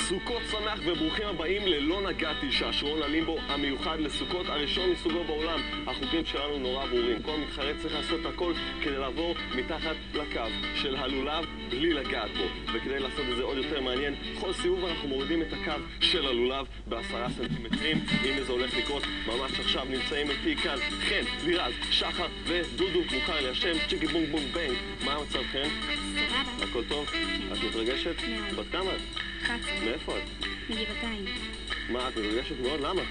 סוכות שמח וברוכים הבאים ללא נגעתי, שעשרון הלימבו המיוחד לסוכות, הראשון מסוגו בעולם. החוקים שלנו נורא ברורים. כל מתחרה צריך לעשות הכל כדי לעבור מתחת לקו של הלולב בלי לגעת בו. וכדי לעשות את זה עוד יותר מעניין, כל סיבוב אנחנו מורידים את הקו של הלולב ב10 סנטימטרים. הנה זה הולך לקרות ממש עכשיו. נמצאים איתי כאן חן, לירז, שחר ודודו, מוכר לי השם, צ'יקי בונג בונג בנג. מה המצב חן? סבבה. הכל טוב? את מתרגשת? מאוד. בת כמה את? 11. מאיפה את? מגבעתיים. מה, את מתרגשת מאוד? למה?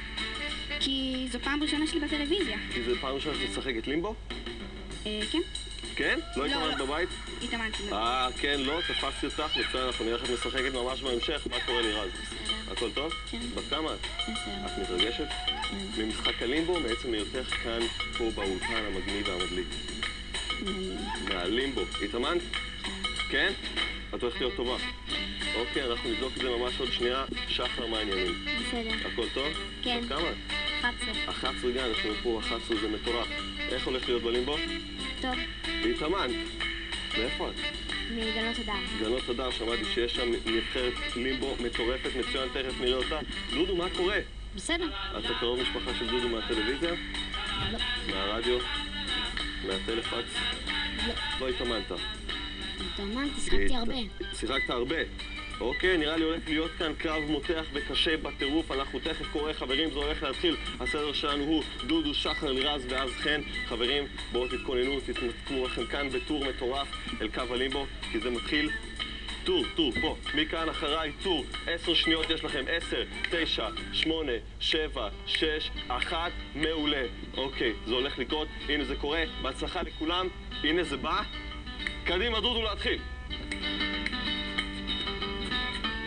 כי זו פעם ראשונה שלי בטלוויזיה. כי זה פעם ראשונה שאת משחקת לימבו? כן? כן? לא לא, התאמנת לא. בבית? התאמנתי. כן, לא, תפסתי אותך, מצוין, אנחנו נראה איך את משחקת ממש בהמשך. מה קורה לירז? בסדר. הכל טוב? כן. בת כמה את? 10. את מתרגשת? ממשחק הלימבו, בעצם מהיותך כאן פה באולפן המגניב והמדליק. מהלימבו. התאמנת? כן? את הולכת להיות טובה. אוקיי, אנחנו נבדוק את זה ממש עוד שנייה. שחר, מה העניינים? בסדר. הכל טוב? כן. בת כמה את? 11. 11 גן, יש לנו פה 11, זה מטורף. איך הולך להיות בלימבו? טוב. התאמנת. מאיפה את? מגנות הדר. גנות הדר, שמעתי שיש שם נבחרת לימבו מטורפת, מצוין, תכף נראה אותה. דודו, מה קורה? בסדר. אתה קרוב משפחה של דודו מהטלוויזיה? לא. מהרדיו? מהטלפקס? לא. לא התאמנת. התאמנתי, שיחקתי הרבה. שיחקת הרבה. אוקיי, נראה לי הולך להיות כאן קרב מותח וקשה בטירוף. אנחנו תכף קורא, חברים, זה הולך להתחיל. הסדר שלנו הוא דודו, שחר, לירז ואז חן. חברים, בואו תתכוננו, תתמקמו לכם כאן בטור מטורף אל קו הלימבו, כי זה מתחיל. טור, פה. מכאן אחריי, טור. 10 שניות יש לכם. 10, 9, 8, 7, 6, 1. מעולה. אוקיי, זה הולך לקרות. הנה זה קורה. בהצלחה לכולם. הנה זה בא. קדימה, דודו, להתחיל.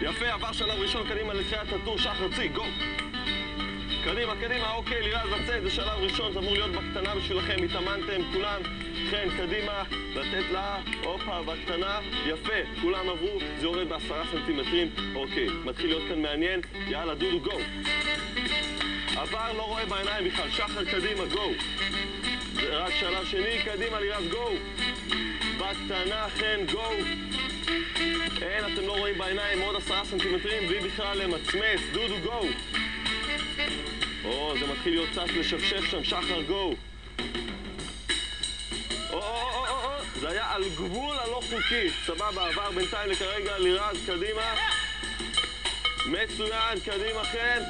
יפה, עבר שלב ראשון, קדימה לתחילת הטור, שחר צי, גו! קדימה, אוקיי, לירז לצאת, זה שלב ראשון, זה אמור להיות בקטנה בשבילכם, התאמנתם, כולם, כן, קדימה, לתת לה, הופה, בקטנה, יפה, כולם עברו, זה יורד ב10 סנטימטרים, אוקיי, מתחיל להיות כאן מעניין, יאללה, דודו, גו! עבר, לא רואה בעיניים בכלל, שחר, קדימה, גו! זה רק שלב שני, קדימה, לירז, גו! בקטנה, כן, גו! אין, אתם לא רואים בעיניים, עוד 10 סנטימטרים, בלי בכלל למצמץ. דודו, גו! זה מתחיל להיות קצת לשפשף שם, שחר, גו! זה היה על גבול הלא חוקי. סבבה, עבר בינתיים לכרגע, לירז, קדימה. מצוין, קדימה, כן.